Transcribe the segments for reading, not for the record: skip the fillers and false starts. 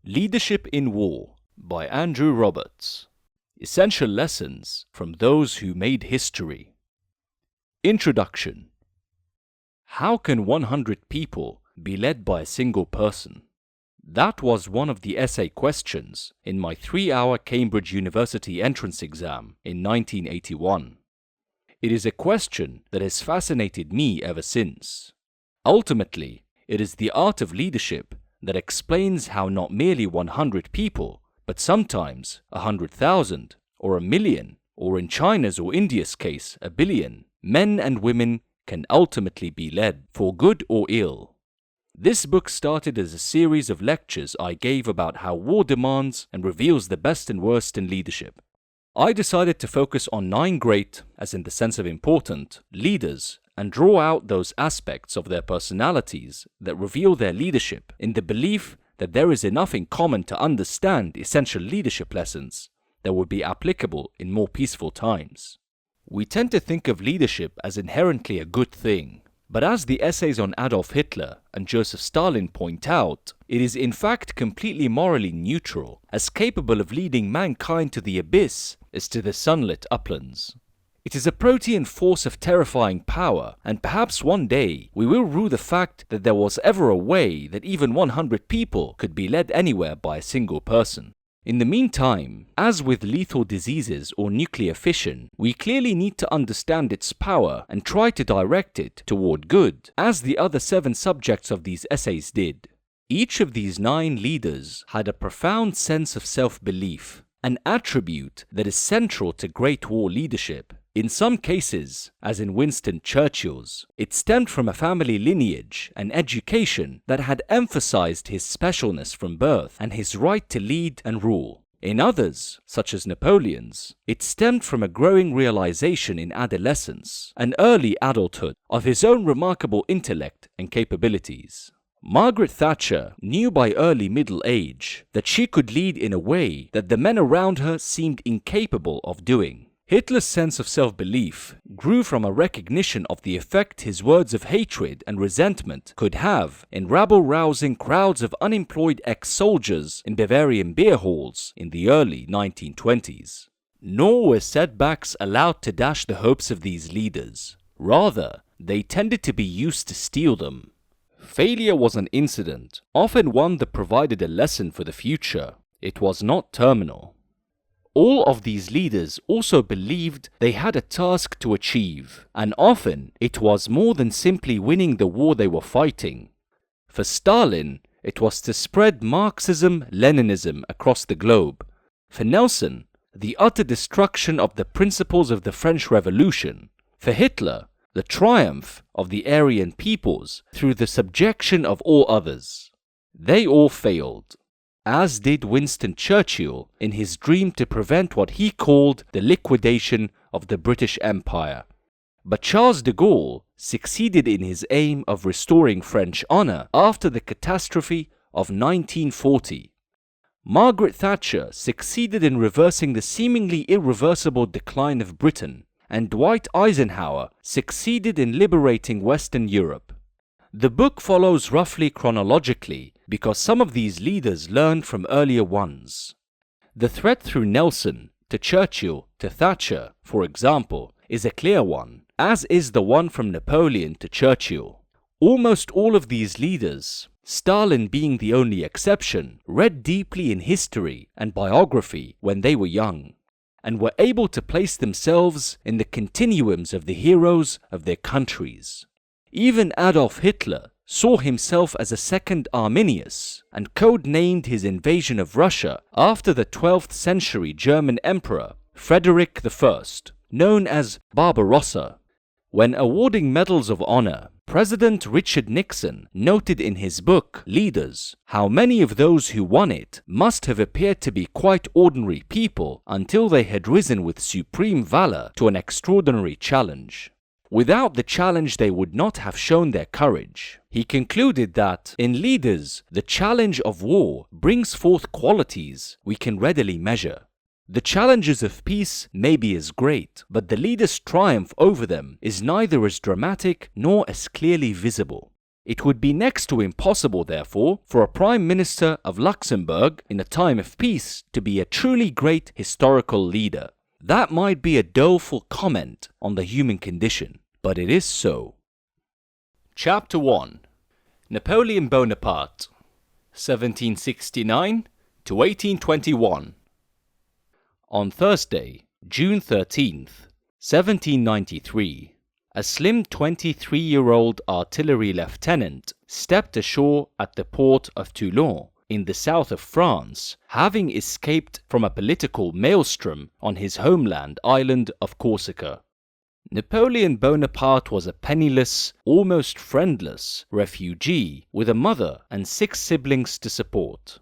Leadership in War by Andrew Roberts. Essential Lessons from Those Who Made History. Introduction. How can 100 people be led by a single person? That was one of the essay questions in my 3-hour Cambridge University entrance exam in 1981. It is a question that has fascinated me ever since. Ultimately, it is the art of leadership that explains how not merely 100 people, but sometimes 100,000 or 1,000,000, or in China's or India's case, 1,000,000,000, men and women can ultimately be led, for good or ill. This book started as a series of lectures I gave about how war demands and reveals the best and worst in leadership. I decided to focus on 9 great, as in the sense of important, leaders and draw out those aspects of their personalities that reveal their leadership in the belief that there is enough in common to understand essential leadership lessons that would be applicable in more peaceful times. We tend to think of leadership as inherently a good thing, but as the essays on Adolf Hitler and Joseph Stalin point out, it is in fact completely morally neutral, as capable of leading mankind to the abyss as to the sunlit uplands. It is a protean force of terrifying power, and perhaps one day we will rue the fact that there was ever a way that even 100 people could be led anywhere by a single person. In the meantime, as with lethal diseases or nuclear fission, we clearly need to understand its power and try to direct it toward good, as the other 7 subjects of these essays did. Each of these 9 leaders had a profound sense of self-belief, an attribute that is central to great war leadership. In some cases, as in Winston Churchill's, it stemmed from a family lineage and education that had emphasized his specialness from birth and his right to lead and rule. In others, such as Napoleon's, it stemmed from a growing realization in adolescence and early adulthood of his own remarkable intellect and capabilities. Margaret Thatcher knew by early middle age that she could lead in a way that the men around her seemed incapable of doing. Hitler's sense of self-belief grew from a recognition of the effect his words of hatred and resentment could have in rabble-rousing crowds of unemployed ex-soldiers in Bavarian beer halls in the early 1920s. Nor were setbacks allowed to dash the hopes of these leaders. Rather, they tended to be used to steal them. Failure was an incident, often one that provided a lesson for the future. It was not terminal. All of these leaders also believed they had a task to achieve, and often it was more than simply winning the war they were fighting. For Stalin, it was to spread Marxism-Leninism across the globe. For Nelson, the utter destruction of the principles of the French Revolution. For Hitler, the triumph of the Aryan peoples through the subjection of all others. They all failed, as did Winston Churchill in his dream to prevent what he called the liquidation of the British Empire. But Charles de Gaulle succeeded in his aim of restoring French honor after the catastrophe of 1940. Margaret Thatcher succeeded in reversing the seemingly irreversible decline of Britain, and Dwight Eisenhower succeeded in liberating Western Europe. The book follows roughly chronologically because some of these leaders learned from earlier ones. The thread through Nelson to Churchill to Thatcher, for example, is a clear one, as is the one from Napoleon to Churchill. Almost all of these leaders, Stalin being the only exception, read deeply in history and biography when they were young, and were able to place themselves in the continuums of the heroes of their countries. Even Adolf Hitler saw himself as a second Arminius and codenamed his invasion of Russia after the 12th century German Emperor Frederick I, known as Barbarossa. When awarding medals of honor, President Richard Nixon noted in his book, Leaders, how many of those who won it must have appeared to be quite ordinary people until they had risen with supreme valor to an extraordinary challenge. Without the challenge, they would not have shown their courage. He concluded that, in leaders, the challenge of war brings forth qualities we can readily measure. The challenges of peace may be as great, but the leader's triumph over them is neither as dramatic nor as clearly visible. It would be next to impossible, therefore, for a Prime Minister of Luxembourg in a time of peace to be a truly great historical leader. That might be a doleful comment on the human condition, but it is so. Chapter 1. Napoleon Bonaparte, 1769 to 1821. On Thursday, June 13th, 1793, a slim 23-year-old artillery lieutenant stepped ashore at the port of Toulon in the south of France, having escaped from a political maelstrom on his homeland island of Corsica. Napoleon Bonaparte was a penniless, almost friendless refugee with a mother and 6 siblings to support.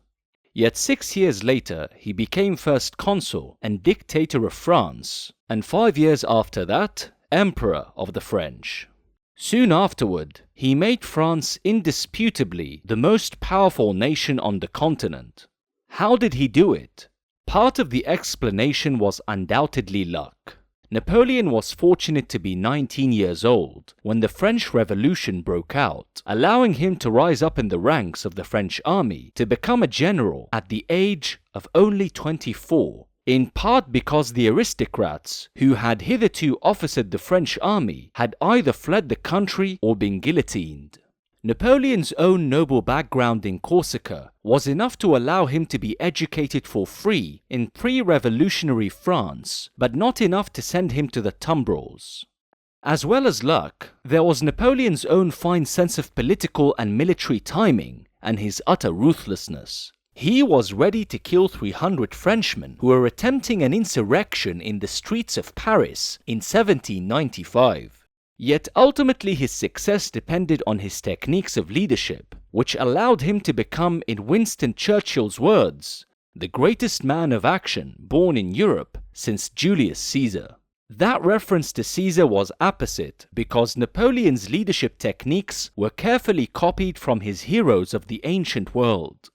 Yet 6 years later, he became first consul and dictator of France, and 5 years after that, Emperor of the French. Soon afterward, he made France indisputably the most powerful nation on the continent. How did he do it? Part of the explanation was undoubtedly luck. Napoleon was fortunate to be 19 years old when the French Revolution broke out, allowing him to rise up in the ranks of the French army to become a general at the age of only 24. In part because the aristocrats who had hitherto officered the French army had either fled the country or been guillotined. Napoleon's own noble background in Corsica was enough to allow him to be educated for free in pre-revolutionary France, but not enough to send him to the tumbrils. As well as luck, there was Napoleon's own fine sense of political and military timing and his utter ruthlessness. He was ready to kill 300 Frenchmen who were attempting an insurrection in the streets of Paris in 1795. Yet ultimately his success depended on his techniques of leadership, which allowed him to become, in Winston Churchill's words, the greatest man of action born in Europe since Julius Caesar. That reference to Caesar was apposite because Napoleon's leadership techniques were carefully copied from his heroes of the ancient world.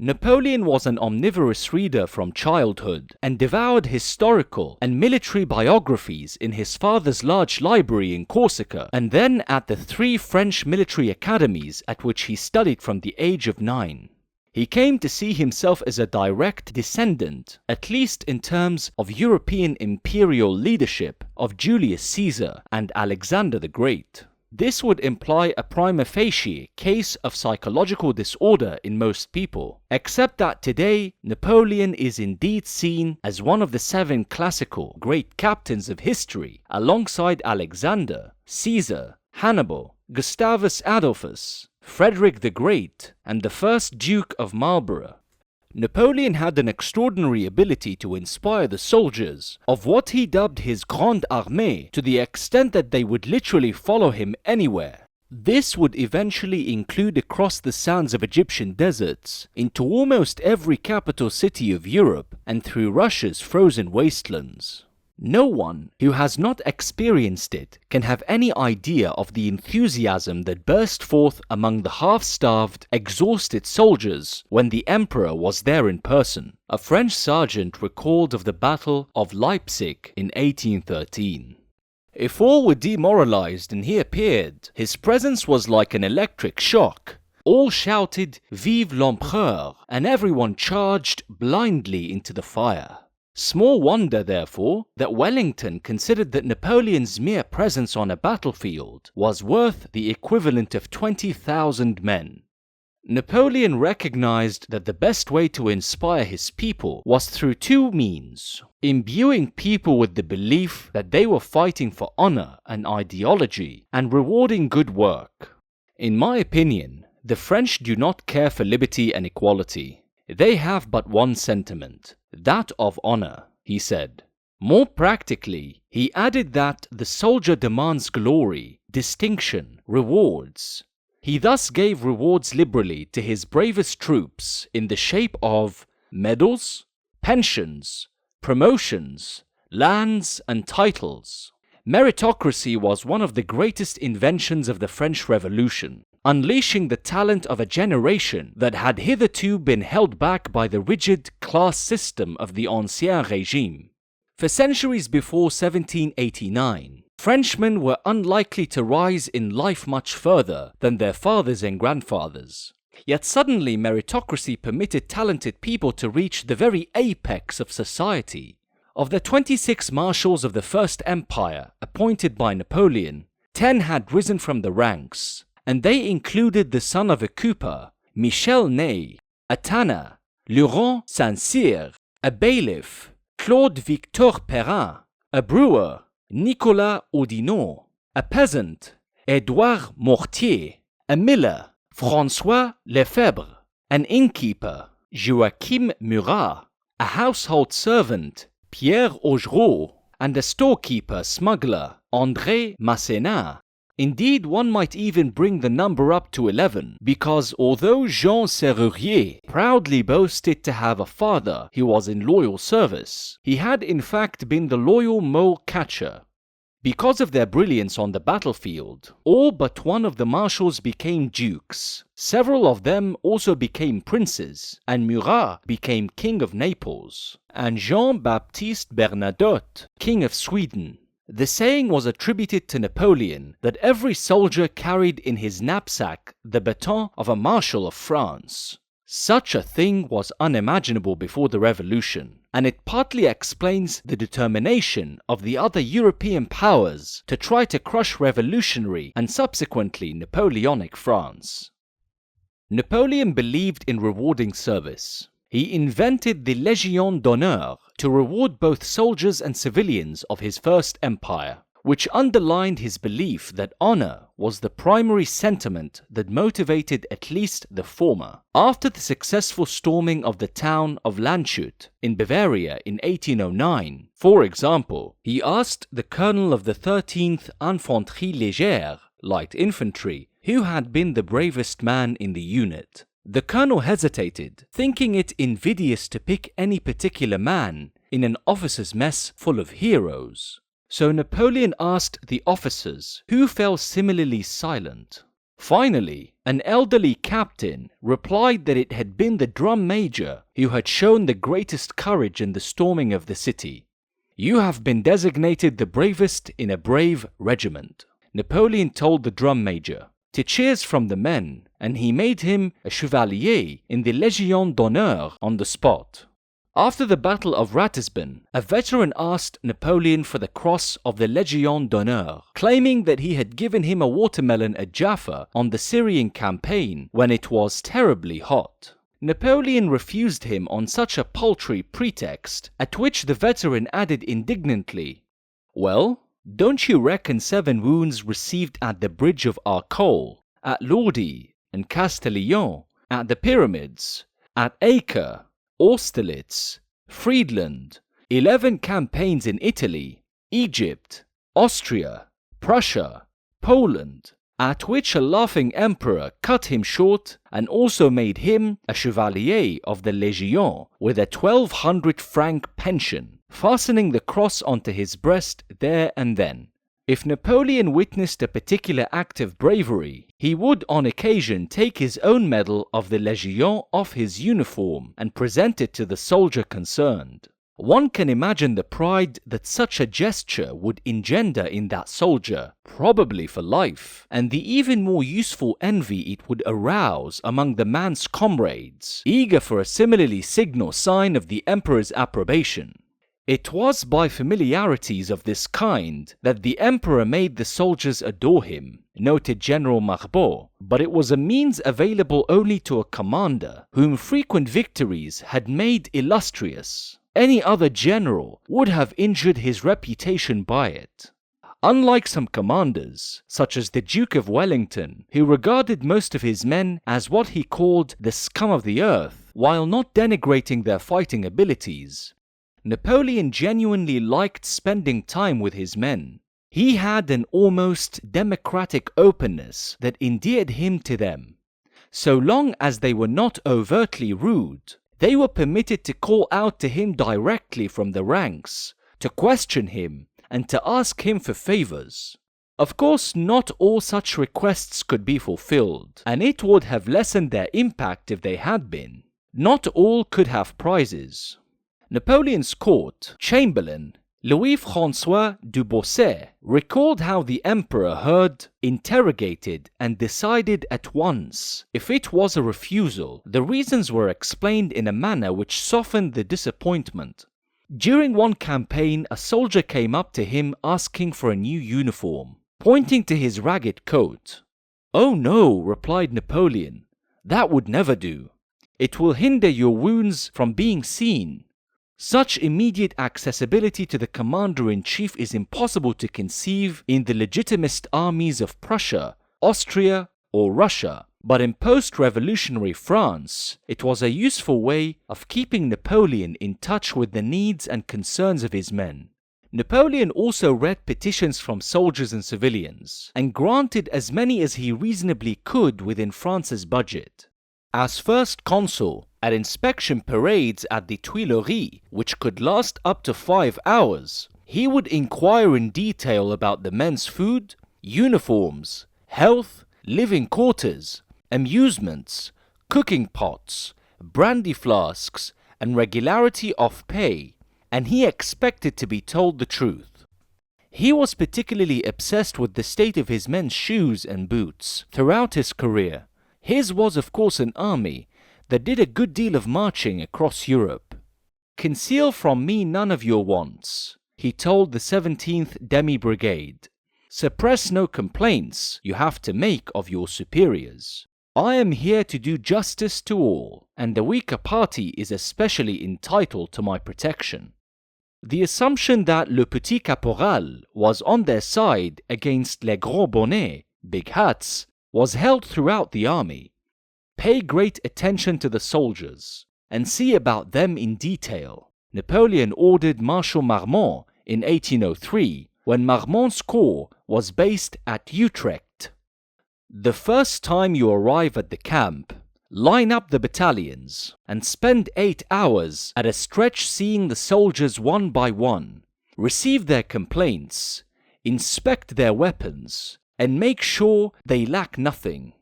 Napoleon was an omnivorous reader from childhood and devoured historical and military biographies in his father's large library in Corsica and then at the 3 French military academies at which he studied from the age of 9. He came to see himself as a direct descendant, at least in terms of European imperial leadership, of Julius Caesar and Alexander the Great. This would imply a prima facie case of psychological disorder in most people, except that today Napoleon is indeed seen as one of the 7 classical great captains of history, alongside Alexander, Caesar, Hannibal, Gustavus Adolphus, Frederick the Great, and the first Duke of Marlborough. Napoleon had an extraordinary ability to inspire the soldiers of what he dubbed his Grande Armée to the extent that they would literally follow him anywhere. This would eventually include across the sands of Egyptian deserts, into almost every capital city of Europe, and through Russia's frozen wastelands. No one who has not experienced it can have any idea of the enthusiasm that burst forth among the half-starved, exhausted soldiers when the emperor was there in person. A French sergeant recalled of the Battle of Leipzig in 1813. If all were demoralized and he appeared, his presence was like an electric shock. All shouted, "Vive l'Empereur!" and everyone charged blindly into the fire. Small wonder, therefore, that Wellington considered that Napoleon's mere presence on a battlefield was worth the equivalent of 20,000 men. Napoleon recognized that the best way to inspire his people was through 2 means: imbuing people with the belief that they were fighting for honor and ideology, and rewarding good work. In my opinion, the French do not care for liberty and equality. They have but one sentiment, that of honor, he said. More practically, he added that the soldier demands glory, distinction, rewards. He thus gave rewards liberally to his bravest troops in the shape of medals, pensions, promotions, lands, and titles. Meritocracy was one of the greatest inventions of the French Revolution, unleashing the talent of a generation that had hitherto been held back by the rigid class system of the Ancien Régime. For centuries before 1789, Frenchmen were unlikely to rise in life much further than their fathers and grandfathers. Yet suddenly meritocracy permitted talented people to reach the very apex of society. Of the 26 marshals of the First Empire appointed by Napoleon, 10 had risen from the ranks, and they included the son of a cooper, Michel Ney, a tanner, Laurent Saint-Cyr, a bailiff, Claude Victor Perrin, a brewer, Nicolas Audinon, a peasant, Edouard Mortier, a miller, François Lefebvre, an innkeeper, Joachim Murat, a household servant, Pierre Augereau, and a storekeeper smuggler, André Masséna. Indeed, one might even bring the number up to 11, because although Jean Serrurier proudly boasted to have a father who was in loyal service, he had in fact been the loyal mole catcher. Because of their brilliance on the battlefield, all but one of the marshals became dukes. Several of them also became princes, and Murat became king of Naples, and Jean-Baptiste Bernadotte, king of Sweden. The saying was attributed to Napoleon that every soldier carried in his knapsack the baton of a marshal of France. Such a thing was unimaginable before the Revolution, and it partly explains the determination of the other European powers to try to crush revolutionary and subsequently Napoleonic France. Napoleon believed in rewarding service. He invented the Légion d'honneur to reward both soldiers and civilians of his First Empire, which underlined his belief that honor was the primary sentiment that motivated at least the former. After the successful storming of the town of Landshut in Bavaria in 1809, for example, he asked the colonel of the 13th Infanterie Légère, light infantry, who had been the bravest man in the unit. The colonel hesitated, thinking it invidious to pick any particular man in an officers' mess full of heroes. So Napoleon asked the officers, who fell similarly silent. Finally, an elderly captain replied that it had been the drum major who had shown the greatest courage in the storming of the city. "You have been designated the bravest in a brave regiment," Napoleon told the drum major, to cheers from the men, and he made him a chevalier in the Légion d'honneur on the spot. After the Battle of Ratisbon, a veteran asked Napoleon for the cross of the Légion d'honneur, claiming that he had given him a watermelon at Jaffa on the Syrian campaign when it was terribly hot. Napoleon refused him on such a paltry pretext, at which the veteran added indignantly, "Well, don't you reckon 7 wounds received at the bridge of Arcole, at Lodi and Castellion, at the Pyramids, at Acre, Austerlitz, Friedland, 11 campaigns in Italy, Egypt, Austria, Prussia, Poland," at which a laughing emperor cut him short and also made him a chevalier of the Légion with a 1,200 franc pension, fastening the cross onto his breast there and then. If Napoleon witnessed a particular act of bravery, he would on occasion take his own medal of the Légion off his uniform and present it to the soldier concerned. One can imagine the pride that such a gesture would engender in that soldier, probably for life, and the even more useful envy it would arouse among the man's comrades, eager for a similarly signal sign of the emperor's approbation. It was by familiarities of this kind that the emperor made the soldiers adore him, noted General Marbeau, but it was a means available only to a commander whom frequent victories had made illustrious. Any other general would have injured his reputation by it. Unlike some commanders, such as the Duke of Wellington, who regarded most of his men as what he called the scum of the earth, while not denigrating their fighting abilities, Napoleon genuinely liked spending time with his men. He had an almost democratic openness that endeared him to them. So long as they were not overtly rude, they were permitted to call out to him directly from the ranks, to question him, and to ask him for favors. Of course, not all such requests could be fulfilled, and it would have lessened their impact if they had been. Not all could have prizes. Napoleon's court chamberlain, Louis-François du Bousset recalled how the emperor heard, interrogated, and decided at once. If it was a refusal, the reasons were explained in a manner which softened the disappointment. During one campaign, a soldier came up to him asking for a new uniform, pointing to his ragged coat. "Oh no," replied Napoleon, "that would never do. It will hinder your wounds from being seen." Such immediate accessibility to the commander-in-chief is impossible to conceive in the legitimist armies of Prussia, Austria, or Russia, but in post-revolutionary France, it was a useful way of keeping Napoleon in touch with the needs and concerns of his men. Napoleon also read petitions from soldiers and civilians, and granted as many as he reasonably could within France's budget. As first consul, at inspection parades at the Tuileries, which could last up to 5 hours, he would inquire in detail about the men's food, uniforms, health, living quarters, amusements, cooking pots, brandy flasks, and regularity of pay, and he expected to be told the truth. He was particularly obsessed with the state of his men's shoes and boots throughout his career. His was, of course, an army that did a good deal of marching across Europe. "Conceal from me none of your wants," he told the 17th Demi Brigade. "Suppress no complaints you have to make of your superiors. I am here to do justice to all, and the weaker party is especially entitled to my protection." The assumption that le petit caporal was on their side against les gros bonnets, big hats, was held throughout the army. Pay great attention to the soldiers, and see about them in detail. Napoleon ordered Marshal Marmont in 1803, when Marmont's corps was based at Utrecht. The first time you arrive at the camp, line up the battalions, and spend 8 hours at a stretch seeing the soldiers one by one, receive their complaints, inspect their weapons, and make sure they lack nothing.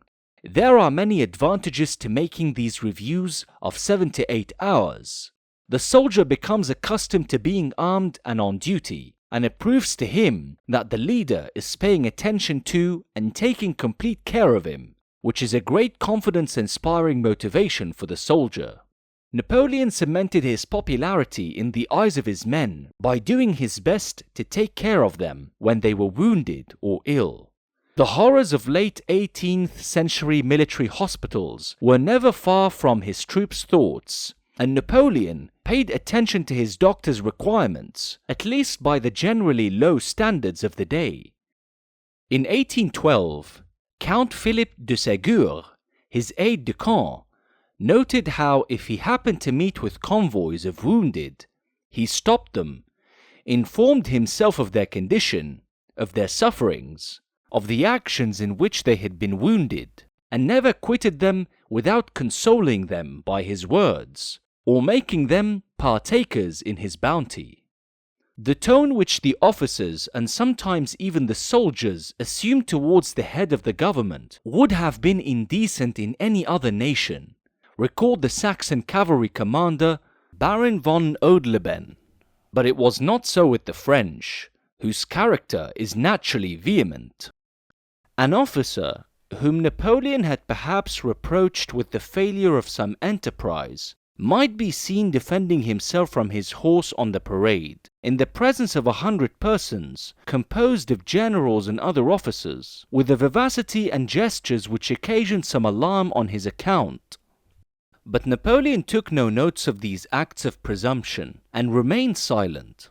There are many advantages to making these reviews of 7 to 8 hours. The soldier becomes accustomed to being armed and on duty, and it proves to him that the leader is paying attention to and taking complete care of him, which is a great confidence-inspiring motivation for the soldier. Napoleon cemented his popularity in the eyes of his men by doing his best to take care of them when they were wounded or ill. The horrors of late 18th century military hospitals were never far from his troops' thoughts, and Napoleon paid attention to his doctors' requirements, at least by the generally low standards of the day. In 1812, Count Philippe de Ségur, his aide-de-camp, noted how if he happened to meet with convoys of wounded, he stopped them, informed himself of their condition, of their sufferings, of the actions in which they had been wounded, and never quitted them without consoling them by his words, or making them partakers in his bounty. The tone which the officers and sometimes even the soldiers assumed towards the head of the government would have been indecent in any other nation, recalled the Saxon cavalry commander Baron von Oedleben. But it was not so with the French, whose character is naturally vehement. An officer whom Napoleon had perhaps reproached with the failure of some enterprise might be seen defending himself from his horse on the parade, in the presence of 100 persons, composed of generals and other officers, with a vivacity and gestures which occasioned some alarm on his account. But Napoleon took no notes of these acts of presumption, and remained silent.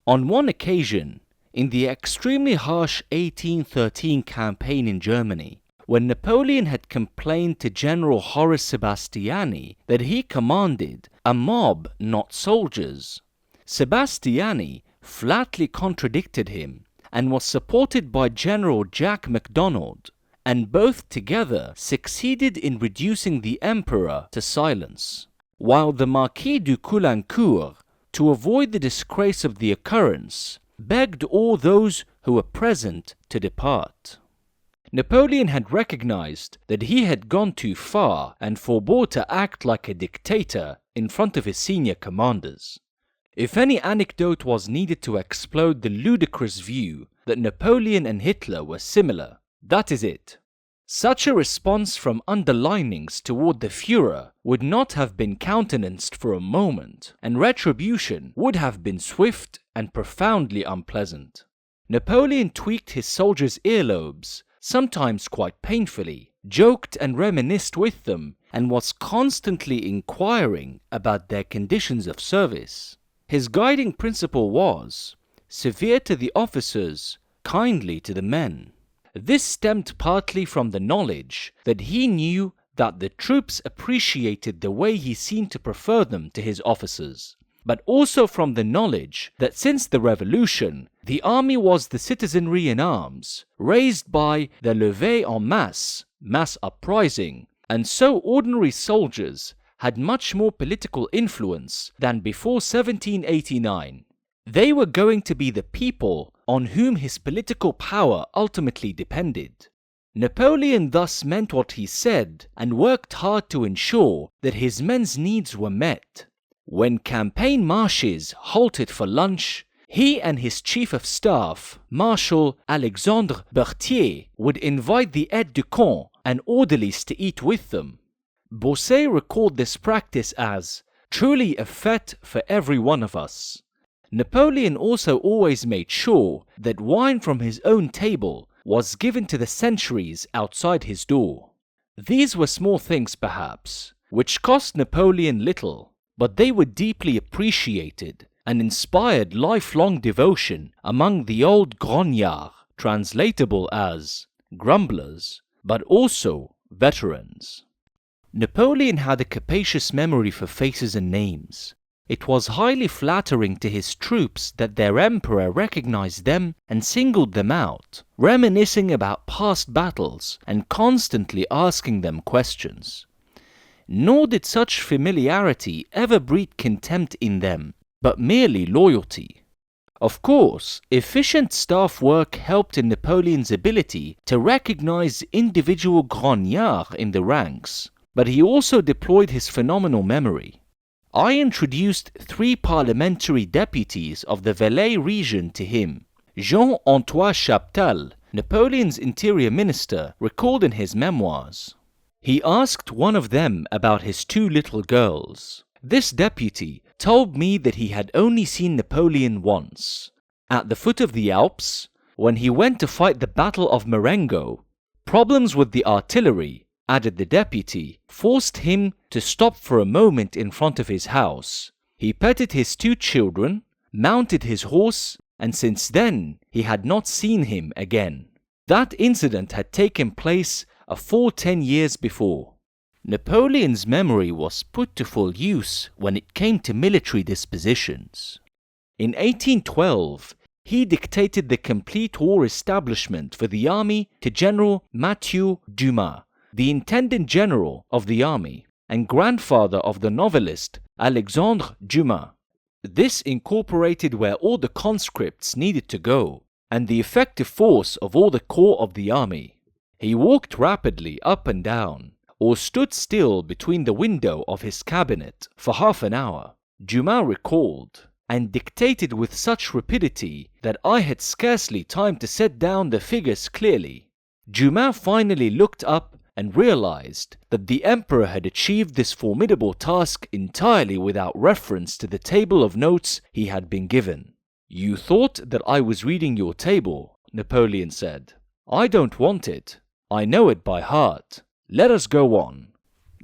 On one occasion, in the extremely harsh 1813 campaign in Germany, when Napoleon had complained to General Horace Sebastiani that he commanded a mob, not soldiers, Sebastiani flatly contradicted him and was supported by General Jack MacDonald, and both together succeeded in reducing the Emperor to silence, while the Marquis de Caulaincourt, to avoid the disgrace of the occurrence, begged all those who were present to depart. Napoleon had recognized that he had gone too far and forbore to act like a dictator in front of his senior commanders. If any anecdote was needed to explode the ludicrous view that Napoleon and Hitler were similar, that is it. Such a response from underlinings toward the Führer would not have been countenanced for a moment, and retribution would have been swift and profoundly unpleasant. Napoleon tweaked his soldiers' earlobes, sometimes quite painfully, joked and reminisced with them, and was constantly inquiring about their conditions of service. His guiding principle was, severe to the officers, kindly to the men. This stemmed partly from the knowledge that he knew that the troops appreciated the way he seemed to prefer them to his officers, but also from the knowledge that since the revolution, the army was the citizenry in arms, raised by the levée en masse, mass uprising, and so ordinary soldiers had much more political influence than before 1789. They were going to be the people on whom his political power ultimately depended. Napoleon thus meant what he said and worked hard to ensure that his men's needs were met. When campaign marches halted for lunch, he and his chief of staff, Marshal Alexandre Berthier, would invite the aides-de-camp and orderlies to eat with them. Bossuet recalled this practice as truly a fête for every one of us. Napoleon also always made sure that wine from his own table was given to the sentries outside his door. These were small things perhaps, which cost Napoleon little, but they were deeply appreciated and inspired lifelong devotion among the old grognards, translatable as grumblers, but also veterans. Napoleon had a capacious memory for faces and names. It was highly flattering to his troops that their emperor recognized them and singled them out, reminiscing about past battles and constantly asking them questions. Nor did such familiarity ever breed contempt in them, but merely loyalty. Of course, efficient staff work helped in Napoleon's ability to recognize individual grognards in the ranks, but he also deployed his phenomenal memory. I introduced 3 parliamentary deputies of the Valais region to him. Jean-Antoine Chaptal, Napoleon's interior minister, recalled in his memoirs. He asked one of them about his 2 little girls. This deputy told me that he had only seen Napoleon once. At the foot of the Alps, when he went to fight the Battle of Marengo, problems with the artillery, added the deputy, forced him to stop for a moment in front of his house. He petted his 2 children, mounted his horse, and since then he had not seen him again. That incident had taken place a full 10 years before. Napoleon's memory was put to full use when it came to military dispositions. In 1812, he dictated the complete war establishment for the army to General Mathieu Dumas, the Intendant General of the army and grandfather of the novelist Alexandre Dumas. This incorporated where all the conscripts needed to go and the effective force of all the corps of the army. He walked rapidly up and down, or stood still between the window of his cabinet for half an hour, Dumas recalled, and dictated with such rapidity that I had scarcely time to set down the figures clearly. Dumas finally looked up and realized that the emperor had achieved this formidable task entirely without reference to the table of notes he had been given. "You thought that I was reading your table," Napoleon said. "I don't want it. I know it by heart. Let us go on."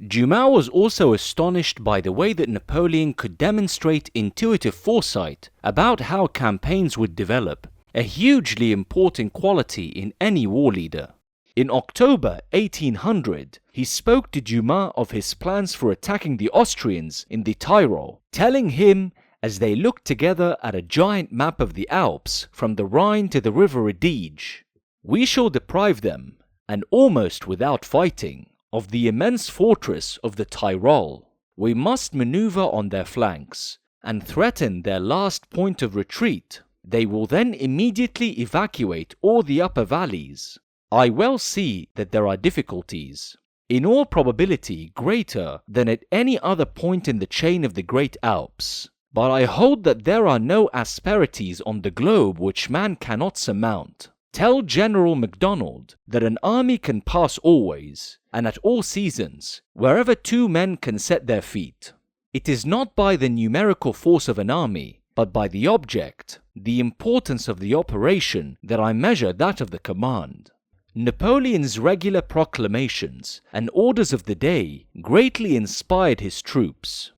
Dumas was also astonished by the way that Napoleon could demonstrate intuitive foresight about how campaigns would develop, a hugely important quality in any war leader. In October 1800, he spoke to Dumas of his plans for attacking the Austrians in the Tyrol, telling him, as they looked together at a giant map of the Alps from the Rhine to the river Adige, "We shall deprive them, and almost without fighting, of the immense fortress of the Tyrol. We must maneuver on their flanks and threaten their last point of retreat. They will then immediately evacuate all the upper valleys. I well see that there are difficulties, in all probability greater than at any other point in the chain of the Great Alps. But I hold that there are no asperities on the globe which man cannot surmount. Tell General MacDonald that an army can pass always, and at all seasons, wherever two men can set their feet. It is not by the numerical force of an army, but by the object, the importance of the operation, that I measure that of the command. Napoleon's regular proclamations and orders of the day greatly inspired his troops.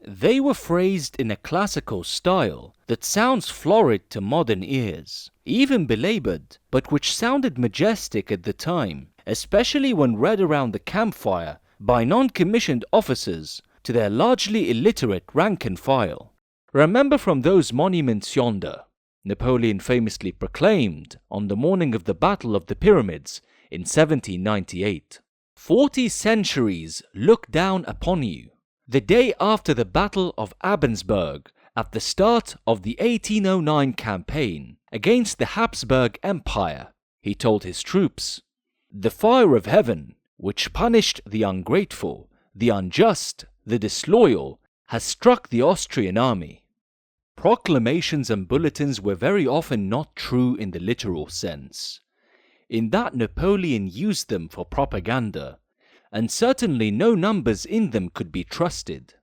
They were phrased in a classical style that sounds florid to modern ears, even belabored, but which sounded majestic at the time, especially when read around the campfire by non-commissioned officers to their largely illiterate rank and file. Remember from those monuments yonder, Napoleon famously proclaimed on the morning of the Battle of the Pyramids in 1798, 40 centuries look down upon you. The day after the Battle of Abensberg, at the start of the 1809 campaign against the Habsburg Empire, he told his troops, "The fire of heaven, which punished the ungrateful, the unjust, the disloyal, has struck the Austrian army." Proclamations and bulletins were very often not true in the literal sense, in that Napoleon used them for propaganda, and certainly no numbers in them could be trusted.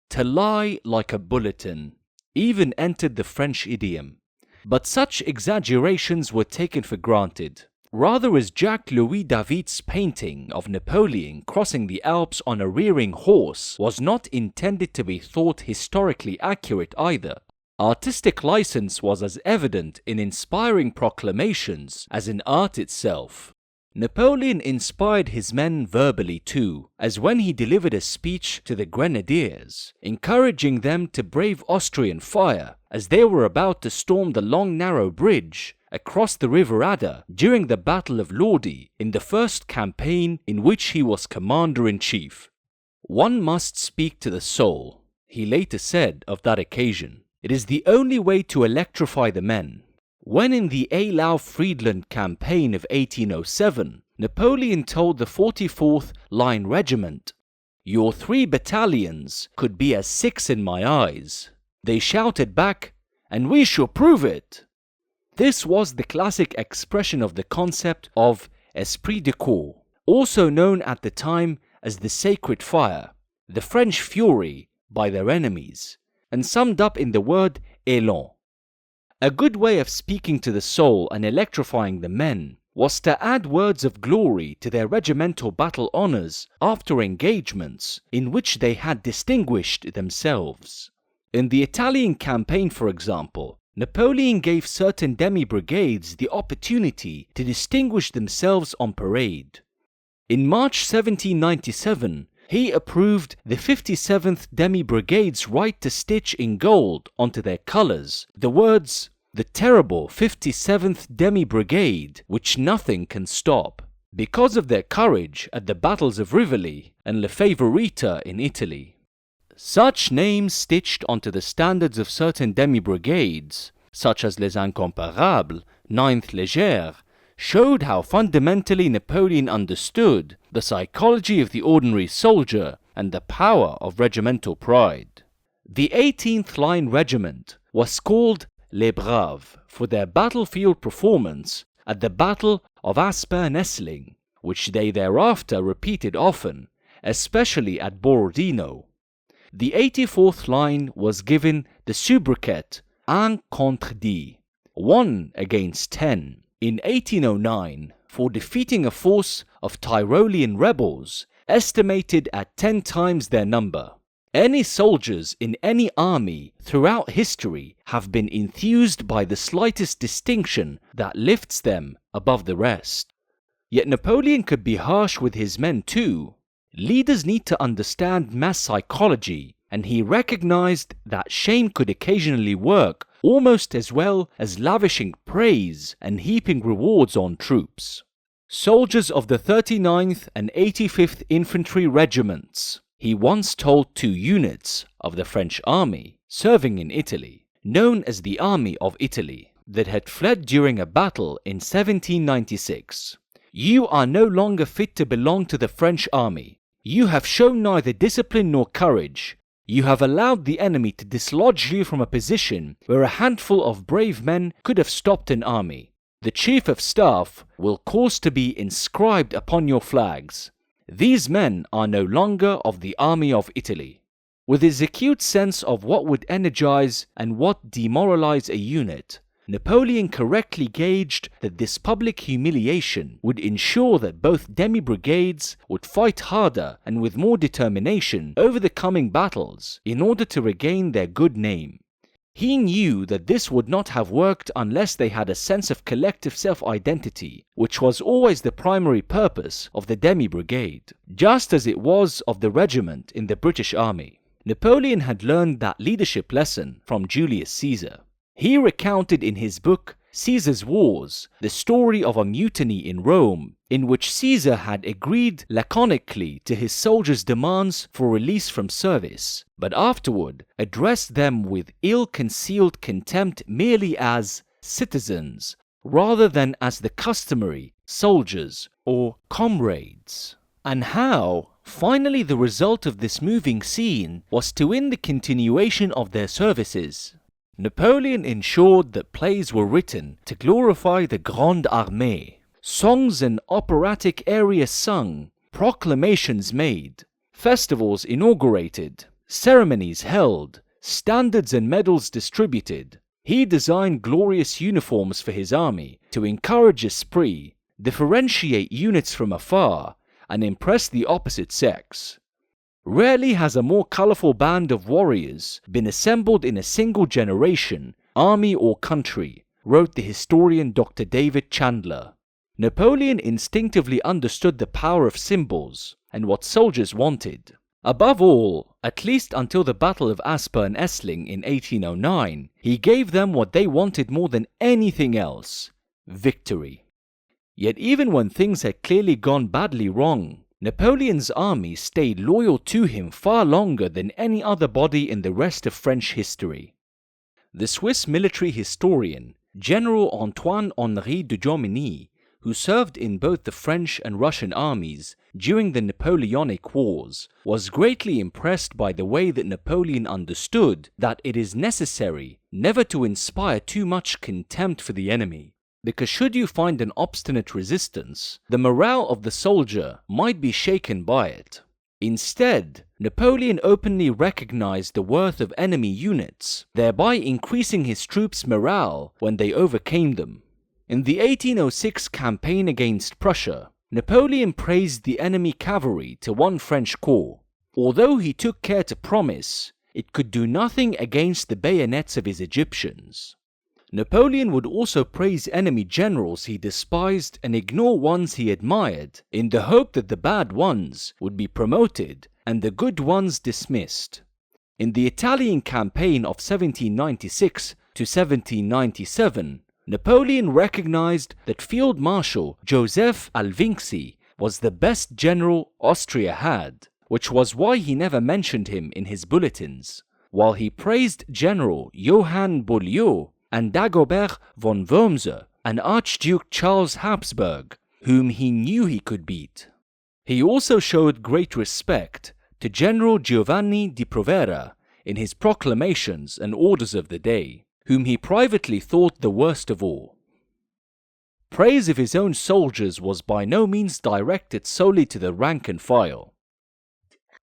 To lie like a bulletin even entered the French idiom, but such exaggerations were taken for granted, rather as Jacques-Louis David's painting of Napoleon crossing the Alps on a rearing horse was not intended to be thought historically accurate either. Artistic license was as evident in inspiring proclamations as in art itself. Napoleon inspired his men verbally too, as when he delivered a speech to the grenadiers, encouraging them to brave Austrian fire as they were about to storm the long narrow bridge across the River Adda during the Battle of Lodi in the first campaign in which he was commander-in-chief. "One must speak to the soul," he later said of that occasion. "It is the only way to electrify the men." When in the Eylau-Friedland campaign of 1807, Napoleon told the 44th Line Regiment, "Your 3 battalions could be as 6 in my eyes," they shouted back, "And we shall prove it." This was the classic expression of the concept of esprit de corps, also known at the time as the sacred fire, the French fury by their enemies, and summed up in the word élan. A good way of speaking to the soul and electrifying the men was to add words of glory to their regimental battle honors after engagements in which they had distinguished themselves. In the Italian campaign, for example, Napoleon gave certain demi-brigades the opportunity to distinguish themselves on parade. In March 1797, he approved the 57th Demi-Brigade's right to stitch in gold onto their colors the words, "The terrible 57th Demi-Brigade, which nothing can stop," because of their courage at the battles of Rivoli and Le Favorita in Italy. Such names stitched onto the standards of certain demi-brigades, such as Les Incomparables, 9th Légère, showed how fundamentally Napoleon understood the psychology of the ordinary soldier and the power of regimental pride. The 18th Line Regiment was called Les Braves for their battlefield performance at the Battle of Aspern-Essling, which they thereafter repeated often, especially at Borodino. The 84th Line was given the sobriquet 1 contre 10, 1 against 10, in 1809 for defeating a force of Tyrolean rebels estimated at 10 times their number. Any soldiers in any army throughout history have been enthused by the slightest distinction that lifts them above the rest. Yet Napoleon could be harsh with his men too. Leaders need to understand mass psychology, and he recognized that shame could occasionally work almost as well as lavishing praise and heaping rewards on troops. Soldiers of the 39th and 85th Infantry Regiments, he once told 2 units of the French army serving in Italy, known as the Army of Italy, that had fled during a battle in 1796, "You are no longer fit to belong to the French army. You have shown neither discipline nor courage. You have allowed the enemy to dislodge you from a position where a handful of brave men could have stopped an army. The chief of staff will cause to be inscribed upon your flags. These men are no longer of the army of Italy. With his acute sense of what would energize and what demoralize a unit, Napoleon correctly gauged that this public humiliation would ensure that both demi-brigades would fight harder and with more determination over the coming battles in order to regain their good name. He knew that this would not have worked unless they had a sense of collective self-identity, which was always the primary purpose of the demi-brigade, just as it was of the regiment in the British Army. Napoleon had learned that leadership lesson from Julius Caesar. He recounted in his book, Caesar's Wars, the story of a mutiny in Rome, in which Caesar had agreed laconically to his soldiers' demands for release from service, but afterward addressed them with ill-concealed contempt merely as citizens, rather than as the customary soldiers or comrades. And how, finally, the result of this moving scene was to win the continuation of their services. Napoleon ensured that plays were written to glorify the Grande Armée, songs and operatic arias sung, proclamations made, festivals inaugurated, ceremonies held, standards and medals distributed. He designed glorious uniforms for his army to encourage esprit, differentiate units from afar, and impress the opposite sex. Rarely has a more colorful band of warriors been assembled in a single generation, army or country, wrote the historian Dr. David Chandler. Napoleon instinctively understood the power of symbols and what soldiers wanted. Above all, at least until the Battle of Aspern and Essling in 1809, he gave them what they wanted more than anything else: victory. Yet even when things had clearly gone badly wrong, Napoleon's army stayed loyal to him far longer than any other body in the rest of French history. The Swiss military historian, General Antoine-Henri de Jomini, who served in both the French and Russian armies during the Napoleonic Wars, was greatly impressed by the way that Napoleon understood that it is necessary never to inspire too much contempt for the enemy, because should you find an obstinate resistance, the morale of the soldier might be shaken by it. Instead, Napoleon openly recognized the worth of enemy units, thereby increasing his troops' morale when they overcame them. In the 1806 campaign against Prussia, Napoleon praised the enemy cavalry to one French corps, although he took care to promise it could do nothing against the bayonets of his Egyptians. Napoleon would also praise enemy generals he despised and ignore ones he admired, in the hope that the bad ones would be promoted and the good ones dismissed. In the Italian campaign of 1796 to 1797, Napoleon recognized that Field Marshal Joseph Alvinci was the best general Austria had, which was why he never mentioned him in his bulletins, while he praised General Johann Beaulieu and Dagobert von Wormser and Archduke Charles Habsburg, whom he knew he could beat. He also showed great respect to General Giovanni di Provera in his proclamations and orders of the day, whom he privately thought the worst of all. Praise of his own soldiers was by no means directed solely to the rank and file.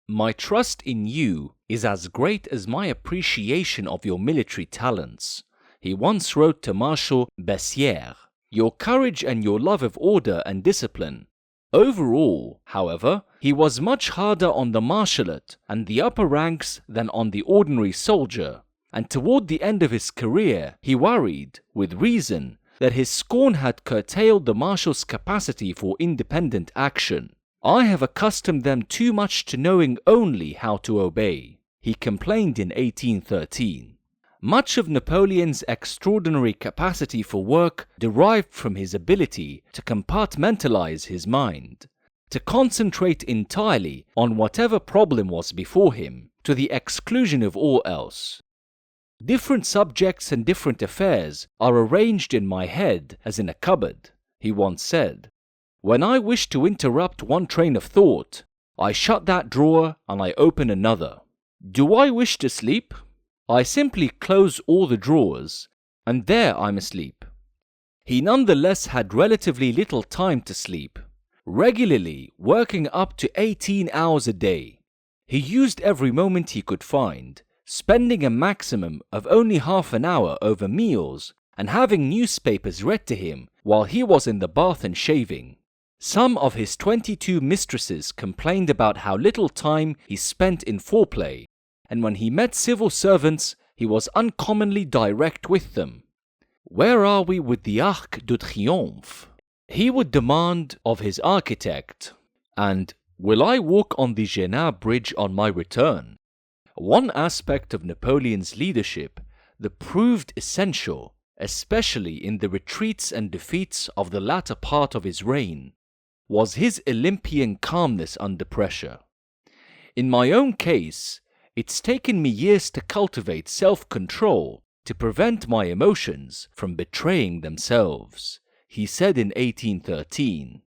"My trust in you is as great as my appreciation of your military talents," he once wrote to Marshal Bessières. "Your courage and your love of order and discipline." Overall, however, he was much harder on the marshalate and the upper ranks than on the ordinary soldier, and toward the end of his career he worried, with reason, that his scorn had curtailed the marshal's capacity for independent action. "I have accustomed them too much to knowing only how to obey," he complained in 1813. Much of Napoleon's extraordinary capacity for work derived from his ability to compartmentalize his mind, to concentrate entirely on whatever problem was before him, to the exclusion of all else. "Different subjects and different affairs are arranged in my head as in a cupboard," he once said. "When I wish to interrupt one train of thought, I shut that drawer and I open another." Do I wish to sleep? I simply close all the drawers, and there I'm asleep. He nonetheless had relatively little time to sleep, regularly working up to 18 hours a day. He used every moment he could find, spending a maximum of only half an hour over meals and having newspapers read to him while he was in the bath and shaving. Some of his 22 mistresses complained about how little time he spent in foreplay, and when he met civil servants, he was uncommonly direct with them. Where are we with the Arc de Triomphe? He would demand of his architect, and will I walk on the Jena Bridge on my return? One aspect of Napoleon's leadership that proved essential, especially in the retreats and defeats of the latter part of his reign, was his Olympian calmness under pressure. In my own case, it's taken me years to cultivate self-control to prevent my emotions from betraying themselves, he said in 1813.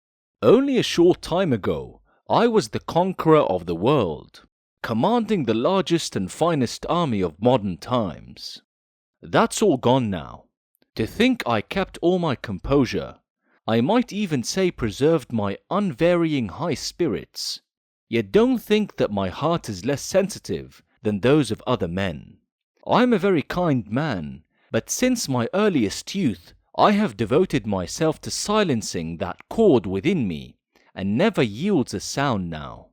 Only a short time ago, I was the conqueror of the world, commanding the largest and finest army of modern times. That's all gone now. To think I kept all my composure, I might even say preserved my unvarying high spirits, yet don't think that my heart is less sensitive than those of other men. I am a very kind man, but since my earliest youth I have devoted myself to silencing that chord within me, and never yields a sound now.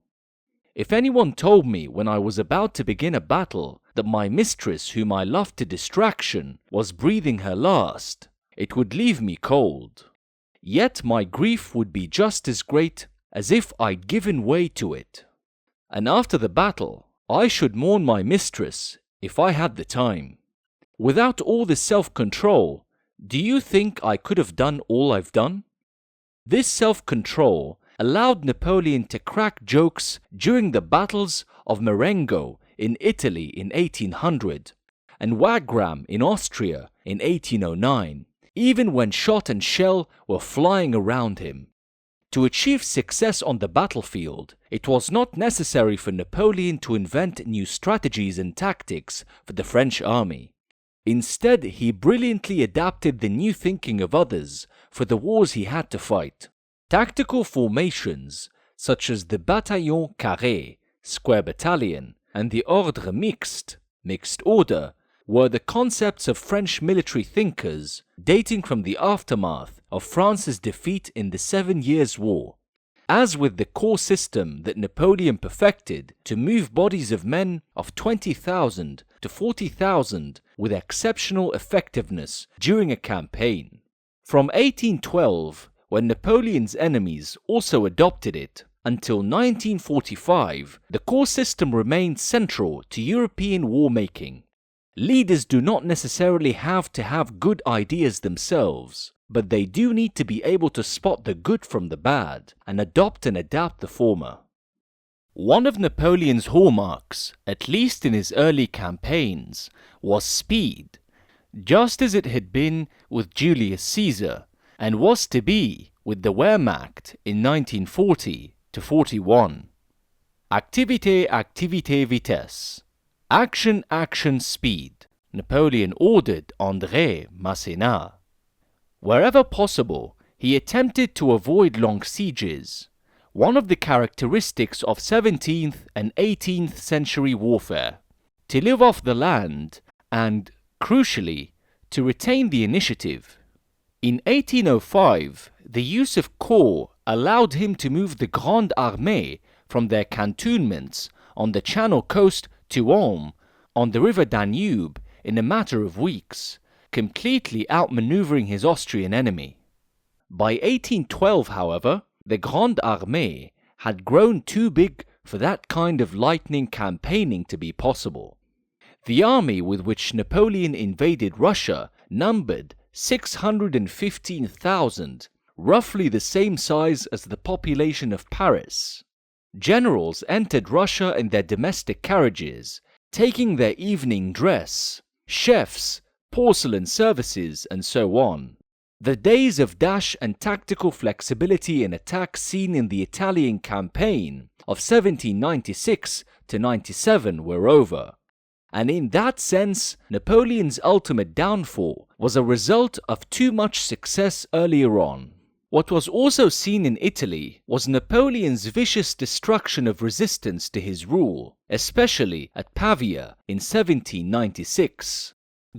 If anyone told me when I was about to begin a battle that my mistress, whom I loved to distraction, was breathing her last, it would leave me cold. Yet my grief would be just as great as if I'd given way to it. And after the battle, I should mourn my mistress if I had the time. Without all this self-control, do you think I could have done all I've done? This self-control allowed Napoleon to crack jokes during the battles of Marengo in Italy in 1800 and Wagram in Austria in 1809, even when shot and shell were flying around him. To achieve success on the battlefield, it was not necessary for Napoleon to invent new strategies and tactics for the French army. Instead, he brilliantly adapted the new thinking of others for the wars he had to fight. Tactical formations, such as the bataillon carré, square battalion, and the ordre mixte, mixed order, were the concepts of French military thinkers dating from the aftermath of France's defeat in the 7 Years' War. As with the core system that Napoleon perfected to move bodies of men of 20,000 to 40,000 with exceptional effectiveness during a campaign. From 1812, when Napoleon's enemies also adopted it, until 1945, the core system remained central to European war-making. Leaders do not necessarily have to have good ideas themselves, but they do need to be able to spot the good from the bad and adopt and adapt the former. One of Napoleon's hallmarks, at least in his early campaigns, was speed, just as it had been with Julius Caesar and was to be with the Wehrmacht in 1940-41. Activité, activité, vitesse. Action, action, speed, Napoleon ordered André Masséna. Wherever possible, he attempted to avoid long sieges, one of the characteristics of 17th and 18th century warfare, to live off the land and, crucially, to retain the initiative. In 1805, the use of corps allowed him to move the Grande Armée from their cantonments on the Channel coast to Ulm on the river Danube in a matter of weeks, completely outmaneuvering his Austrian enemy. By 1812, however, the Grande Armée had grown too big for that kind of lightning campaigning to be possible. The army with which Napoleon invaded Russia numbered 615,000, roughly the same size as the population of Paris. Generals entered Russia in their domestic carriages, taking their evening dress, chefs, porcelain services, and so on. The days of dash and tactical flexibility in attack seen in the Italian campaign of 1796 to 97 were over. And in that sense, Napoleon's ultimate downfall was a result of too much success earlier on. What was also seen in Italy was Napoleon's vicious destruction of resistance to his rule, especially at Pavia in 1796.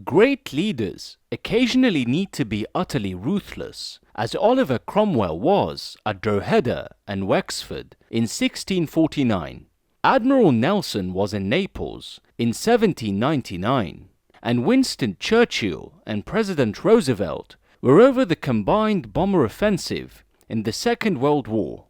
Great leaders occasionally need to be utterly ruthless, as Oliver Cromwell was at Drogheda and Wexford in 1649. Admiral Nelson was in Naples in 1799, and Winston Churchill and President Roosevelt were over the combined bomber offensive in the Second World War.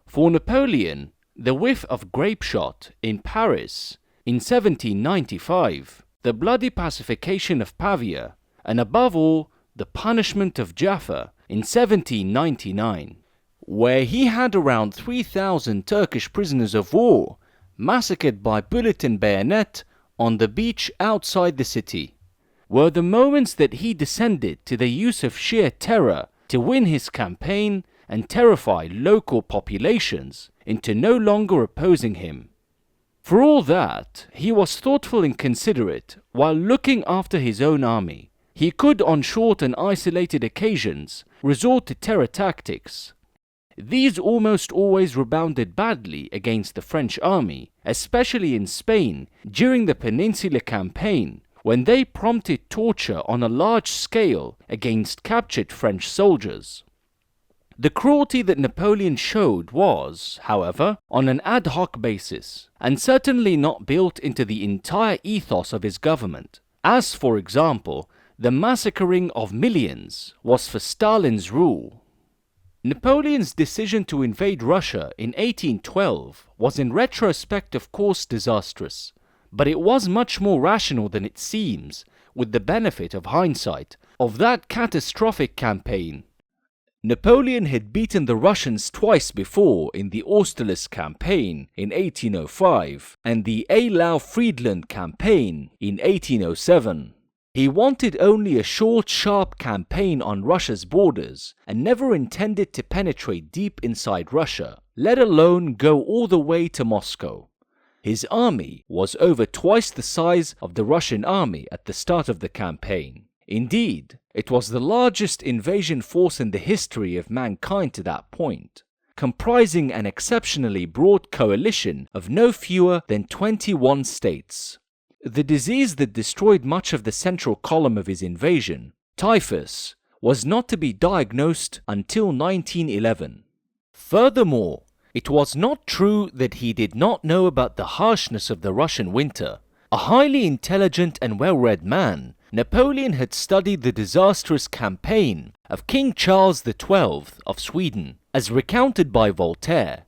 For Napoleon, the whiff of grape shot in Paris in 1795, the bloody pacification of Pavia, and above all, the punishment of Jaffa in 1799, where he had around 3,000 Turkish prisoners of war massacred by bullet and bayonet on the beach outside the city, were the moments that he descended to the use of sheer terror to win his campaign and terrify local populations into no longer opposing him. For all that, he was thoughtful and considerate while looking after his own army. He could, on short and isolated occasions, resort to terror tactics. These almost always rebounded badly against the French army, especially in Spain during the Peninsular Campaign, when they prompted torture on a large scale against captured French soldiers. The cruelty that Napoleon showed was, however, on an ad hoc basis, and certainly not built into the entire ethos of his government, as, for example, the massacring of millions was for Stalin's rule. Napoleon's decision to invade Russia in 1812 was in retrospect of course disastrous, but it was much more rational than it seems, with the benefit of hindsight, of that catastrophic campaign. Napoleon had beaten the Russians twice before in the Austerlitz campaign in 1805 and the Eylau-Friedland campaign in 1807. He wanted only a short, sharp campaign on Russia's borders and never intended to penetrate deep inside Russia, let alone go all the way to Moscow. His army was over twice the size of the Russian army at the start of the campaign. Indeed, it was the largest invasion force in the history of mankind to that point, comprising an exceptionally broad coalition of no fewer than 21 states. The disease that destroyed much of the central column of his invasion, typhus, was not to be diagnosed until 1911. Furthermore, it was not true that he did not know about the harshness of the Russian winter. A highly intelligent and well-read man, Napoleon had studied the disastrous campaign of King Charles XII of Sweden, as recounted by Voltaire.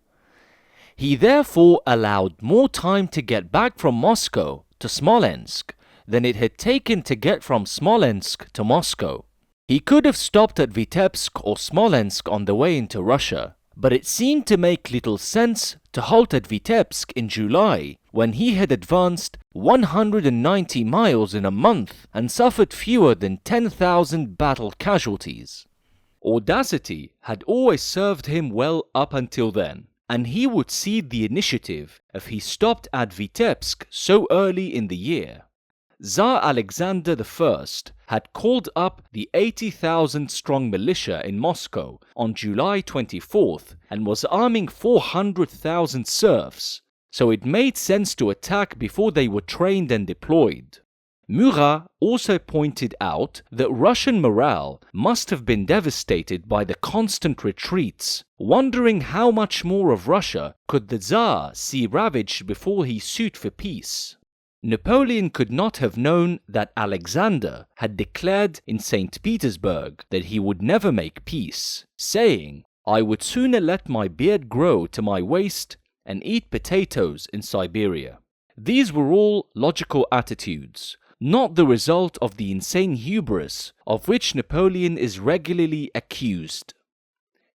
He therefore allowed more time to get back from Moscow to Smolensk than it had taken to get from Smolensk to Moscow. He could have stopped at Vitebsk or Smolensk on the way into Russia, but it seemed to make little sense to halt at Vitebsk in July when he had advanced 190 miles in a month and suffered fewer than 10,000 battle casualties. Audacity had always served him well up until then, and he would cede the initiative if he stopped at Vitebsk so early in the year. Tsar Alexander I had called up the 80,000-strong militia in Moscow on July 24th and was arming 400,000 serfs, so it made sense to attack before they were trained and deployed. Murat also pointed out that Russian morale must have been devastated by the constant retreats, wondering how much more of Russia could the Tsar see ravaged before he sued for peace. Napoleon could not have known that Alexander had declared in St. Petersburg that he would never make peace, saying, "I would sooner let my beard grow to my waist and eat potatoes in Siberia." These were all logical attitudes, not the result of the insane hubris of which Napoleon is regularly accused.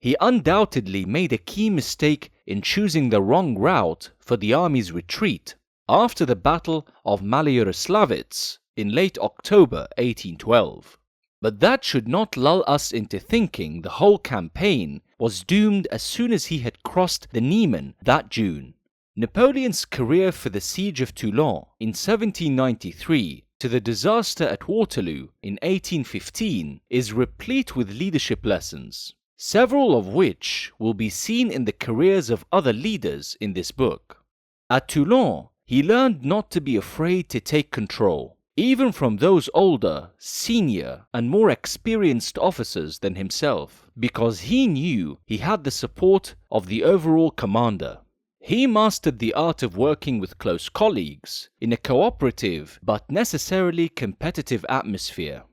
He undoubtedly made a key mistake in choosing the wrong route for the army's retreat after the Battle of Malyaroslawitz in late October 1812. But that should not lull us into thinking the whole campaign was doomed as soon as he had crossed the Niemen that June. Napoleon's career for the siege of Toulon in 1793 to the disaster at Waterloo in 1815 is replete with leadership lessons, several of which will be seen in the careers of other leaders in this book. At Toulon, he learned not to be afraid to take control, even from those older, senior, and more experienced officers than himself, because he knew he had the support of the overall commander. He mastered the art of working with close colleagues in a cooperative but necessarily competitive atmosphere.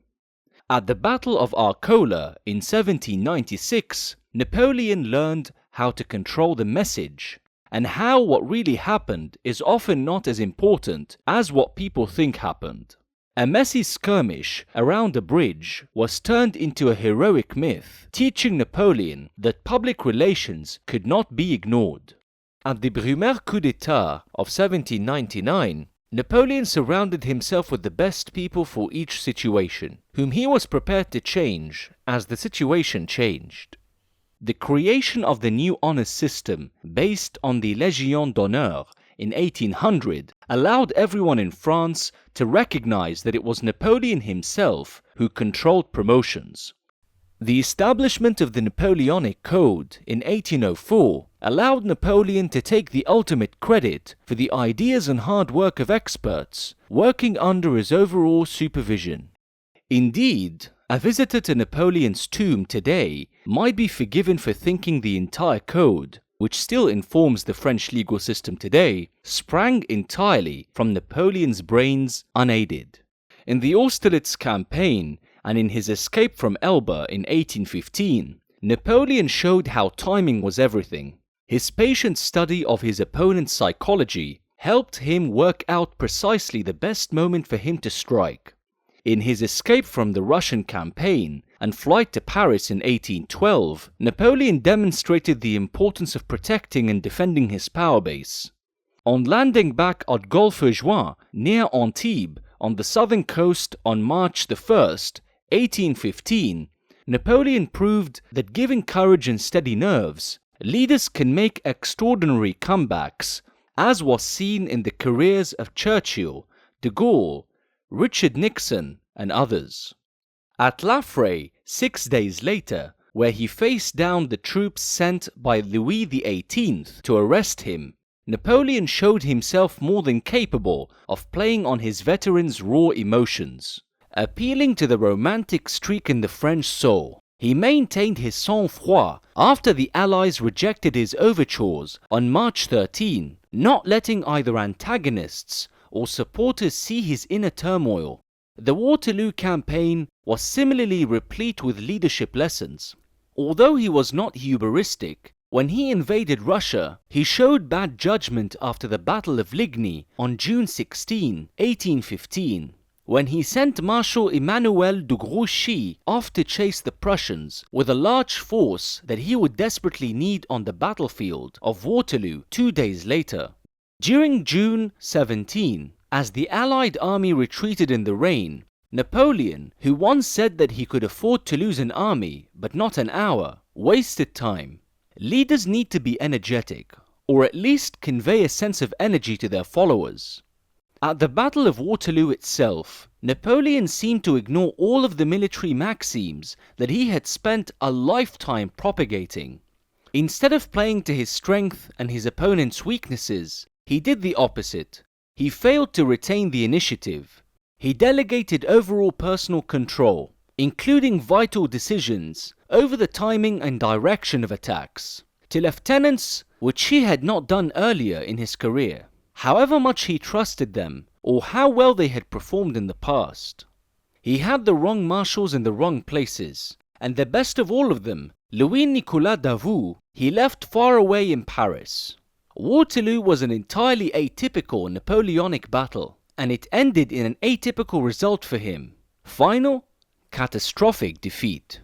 At the Battle of Arcola in 1796, Napoleon learned how to control the message, and how what really happened is often not as important as what people think happened. A messy skirmish around a bridge was turned into a heroic myth, teaching Napoleon that public relations could not be ignored. At the Brumaire coup d'etat of 1799, Napoleon surrounded himself with the best people for each situation, whom he was prepared to change as the situation changed. The creation of the new honor system based on the Légion d'honneur in 1800 allowed everyone in France to recognize that it was Napoleon himself who controlled promotions. The establishment of the Napoleonic Code in 1804 allowed Napoleon to take the ultimate credit for the ideas and hard work of experts working under his overall supervision. Indeed, a visitor to Napoleon's tomb today might be forgiven for thinking the entire code, which still informs the French legal system today, sprang entirely from Napoleon's brains unaided. In the Austerlitz campaign and in his escape from Elba in 1815, Napoleon showed how timing was everything. His patient study of his opponent's psychology helped him work out precisely the best moment for him to strike. In his escape from the Russian campaign and flight to Paris in 1812, Napoleon demonstrated the importance of protecting and defending his power base. On landing back at Golfe-Juin near Antibes on the southern coast on March 1st, 1815, Napoleon proved that given courage and steady nerves, leaders can make extraordinary comebacks, as was seen in the careers of Churchill, de Gaulle, Richard Nixon, and others. At La Fère, 6 days later, where he faced down the troops sent by Louis XVIII to arrest him, Napoleon showed himself more than capable of playing on his veterans' raw emotions. Appealing to the romantic streak in the French soul, he maintained his sang-froid after the Allies rejected his overtures on March 13, not letting either antagonists or supporters see his inner turmoil. The Waterloo campaign was similarly replete with leadership lessons. Although he was not hubristic, when he invaded Russia, he showed bad judgment after the Battle of Ligny on June 16, 1815. When he sent Marshal Emmanuel de Grouchy off to chase the Prussians with a large force that he would desperately need on the battlefield of Waterloo 2 days later. During June 17, as the Allied army retreated in the rain, Napoleon, who once said that he could afford to lose an army but not an hour, wasted time. Leaders need to be energetic, or at least convey a sense of energy to their followers. At the Battle of Waterloo itself, Napoleon seemed to ignore all of the military maxims that he had spent a lifetime propagating. Instead of playing to his strength and his opponent's weaknesses, he did the opposite. He failed to retain the initiative. He delegated overall personal control, including vital decisions over the timing and direction of attacks, to lieutenants, which he had not done earlier in his career, however much he trusted them or how well they had performed in the past. He had the wrong marshals in the wrong places, and the best of all of them, Louis-Nicolas Davout, he left far away in Paris. Waterloo was an entirely atypical Napoleonic battle, and it ended in an atypical result for him. Final, catastrophic defeat.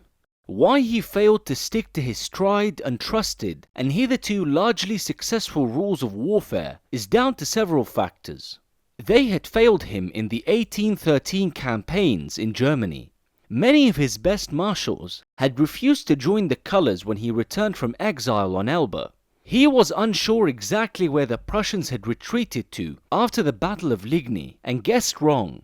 Why he failed to stick to his tried and trusted and hitherto largely successful rules of warfare is down to several factors. They had failed him in the 1813 campaigns in Germany. Many of his best marshals had refused to join the colors when he returned from exile on Elba. He was unsure exactly where the Prussians had retreated to after the Battle of Ligny and guessed wrong.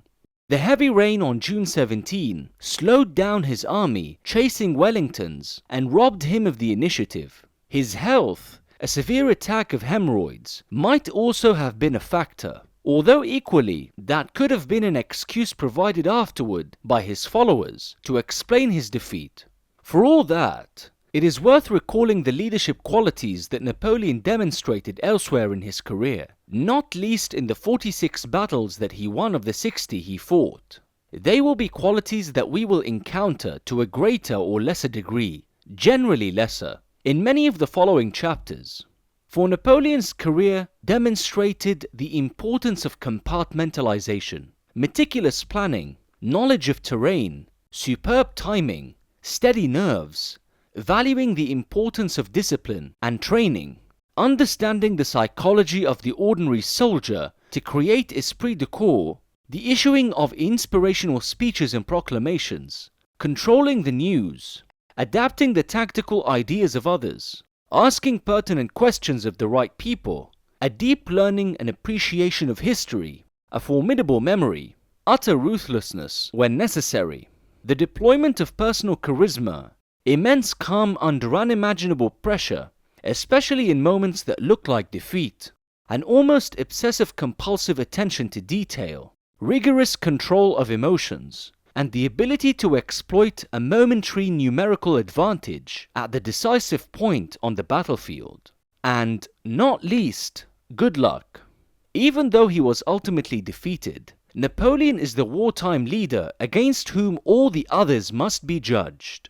The heavy rain on June 17 slowed down his army chasing Wellington's and robbed him of the initiative. His health, a severe attack of hemorrhoids, might also have been a factor, although equally that could have been an excuse provided afterward by his followers to explain his defeat. For all that, it is worth recalling the leadership qualities that Napoleon demonstrated elsewhere in his career, not least in the 46 battles that he won of the 60 he fought. They will be qualities that we will encounter to a greater or lesser degree, generally lesser, in many of the following chapters. For Napoleon's career demonstrated the importance of compartmentalization, meticulous planning, knowledge of terrain, superb timing, steady nerves, valuing the importance of discipline and training, understanding the psychology of the ordinary soldier to create esprit de corps, the issuing of inspirational speeches and proclamations, controlling the news, adapting the tactical ideas of others, asking pertinent questions of the right people, a deep learning and appreciation of history, a formidable memory, utter ruthlessness when necessary, the deployment of personal charisma, immense calm under unimaginable pressure, especially in moments that look like defeat, an almost obsessive compulsive attention to detail, rigorous control of emotions, and the ability to exploit a momentary numerical advantage at the decisive point on the battlefield. And, not least, good luck. Even though he was ultimately defeated, Napoleon is the wartime leader against whom all the others must be judged.